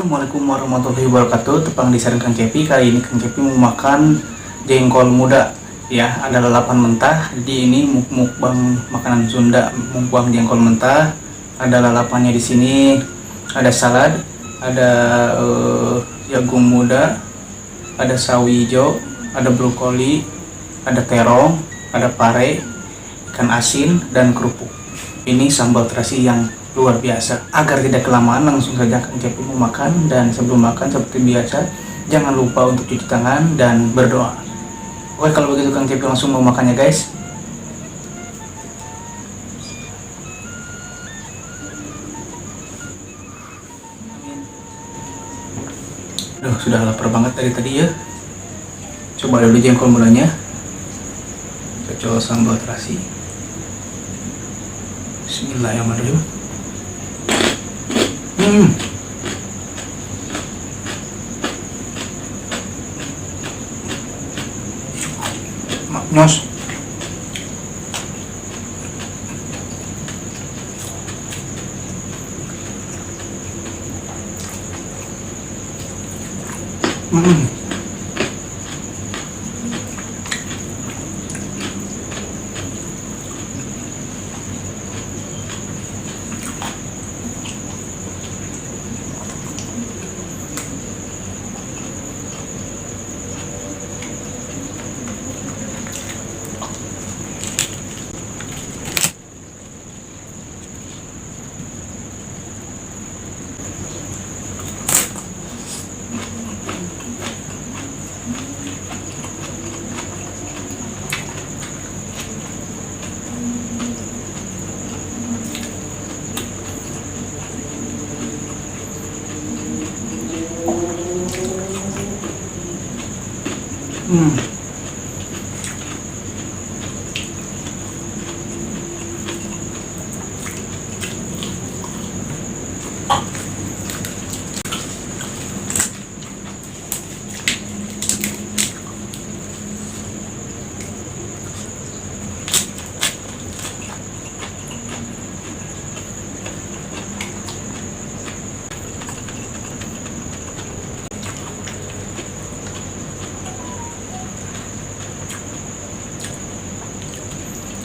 Assalamualaikum warahmatullahi wabarakatuh. Tepang di Kang Cepi. Kali ini Kang Cepi mau makan jengkol muda. Ya, ada lalapan mentah. Jadi ini mukbang makanan Sunda, mukbang jengkol mentah. Ada lalapannya di sini. Ada salad, ada jagung muda, ada sawi hijau, ada brokoli, ada terong, ada pare, ikan asin, dan kerupuk. Ini sambal terasi yang luar biasa. Agar tidak kelamaan, langsung saja Kang Cepi mau makan. Dan sebelum makan, seperti biasa, jangan lupa untuk cuci tangan dan berdoa. Oke, kalau begitu Kang Cepi langsung mau makannya, guys. Duh, sudah lapar banget dari tadi ya. Coba dulu jengkol mudanya. Cocol sambal terasi. Bismillahirrahmanirrahim. Maknyos.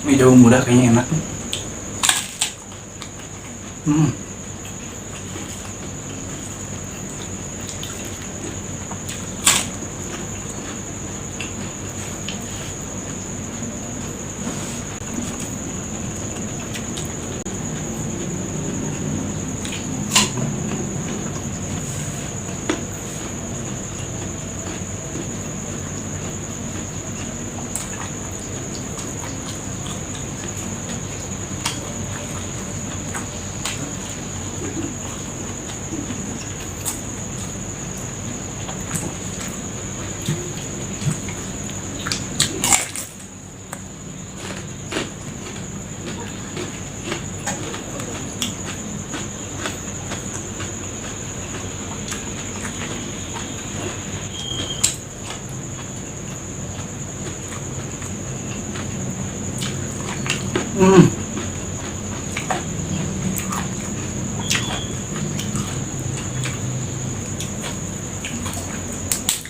Ini jagung muda kayaknya enak.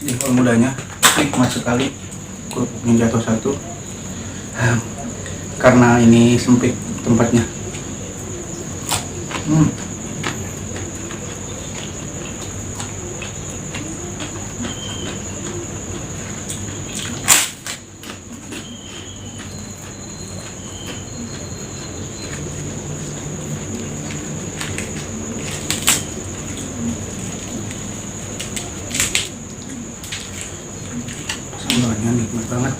Jengkol mudanya nikmat sekali. Kerupuknya jatuh satu. Karena ini sempit tempatnya. Sambalnya nikmat banget.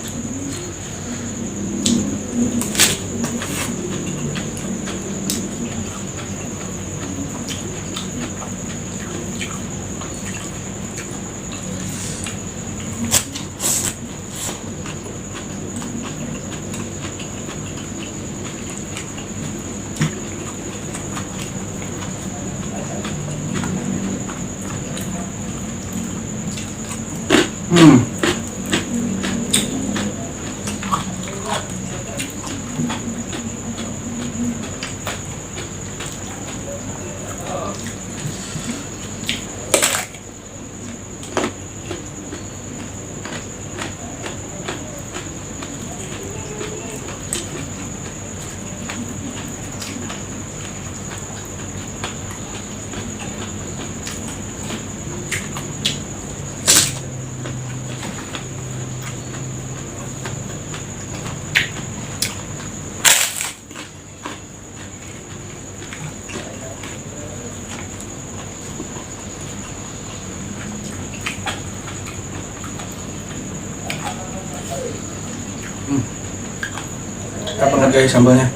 guys sambalnya.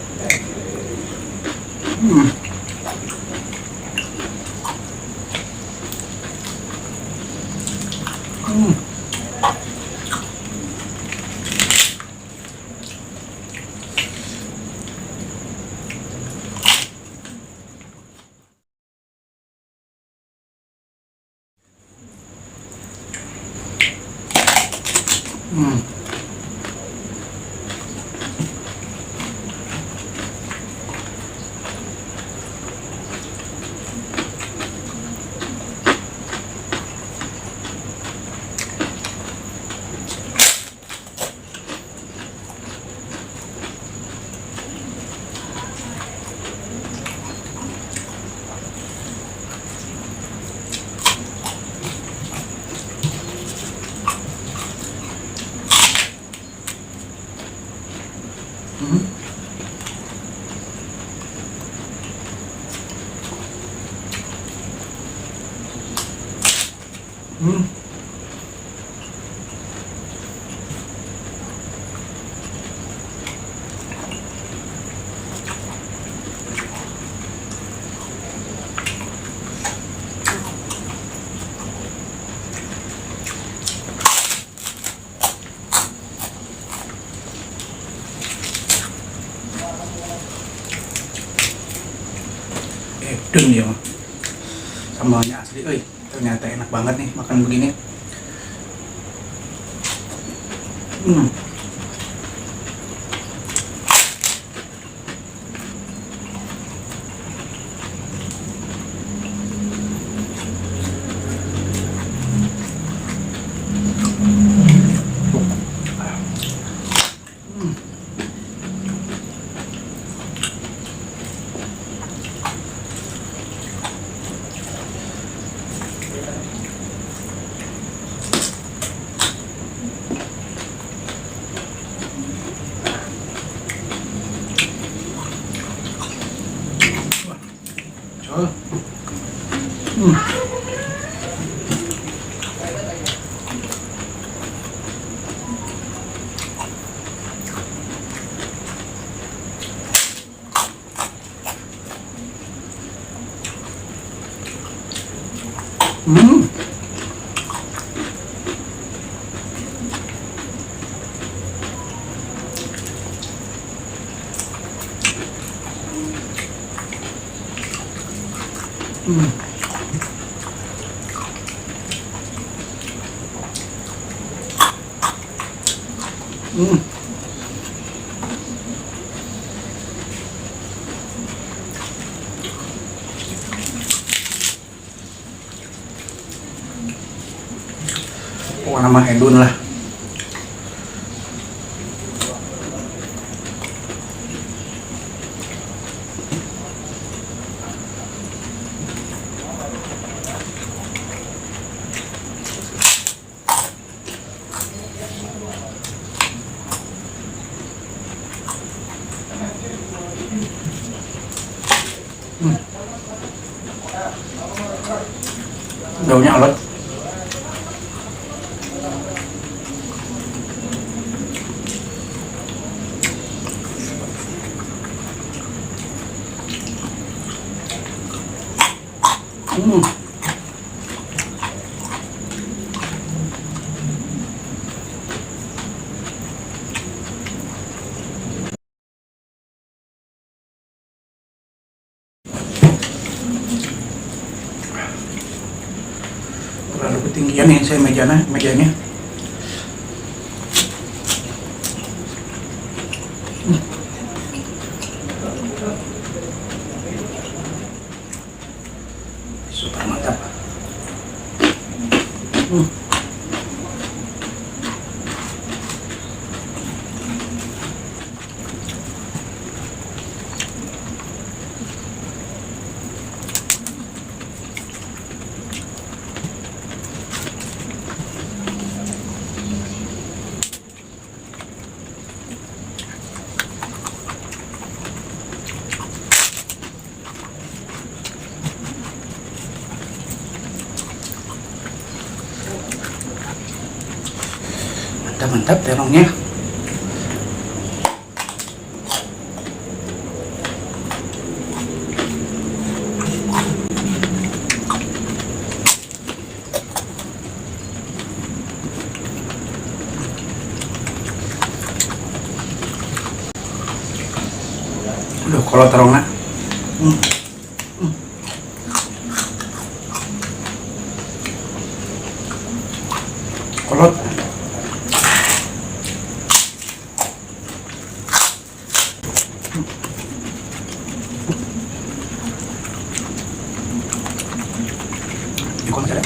Hmm. Hmm. Hmm. Hmm. Hmm. Edun ya, sambalnya asli, ternyata enak banget nih makan begini. Hmm. Col. Hmm. Hmm. Hmm. Hmm. Pokoknya nama Edun lah. Hmm. Daunnya alot. Hmm. Terlalu ketinggian nih saya mejanya. Super mantap. Hmm. Mantap terongnya. Kalau terongna. Kolot. Jengkol masih ada.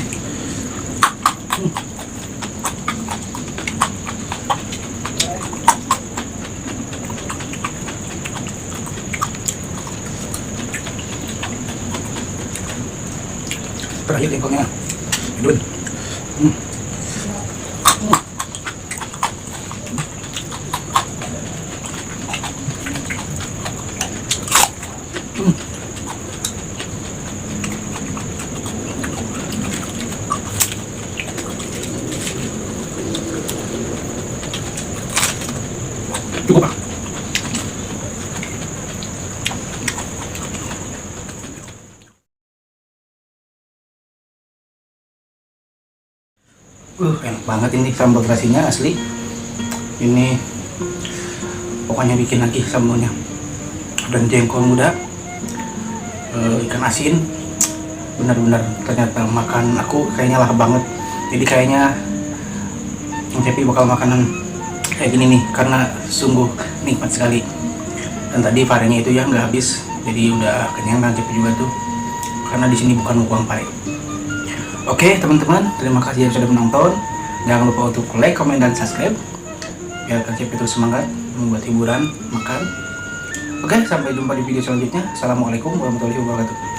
Terakhir jengkolnya. Aduh. Cukup, Pak. Enak banget ini sambal terasinya asli. Ini pokoknya bikin lagi sambalnya. Dan jengkol muda, ikan asin, benar-benar ternyata makan aku kayaknya lahap banget. Jadi kayaknya Kang Cepi bakal makanan kayak gini nih karena sungguh nikmat sekali. Dan tadi parenya itu ya nggak habis, jadi udah kenyang Kang Cepi juga tuh. Karena di sini bukan mukbang pare. Oke teman-teman, terima kasih yang sudah menonton. Jangan lupa untuk like, komen, dan subscribe biar Kang Cepi terus semangat membuat hiburan makan. Oke, sampai jumpa di video selanjutnya. Assalamualaikum warahmatullahi wabarakatuh.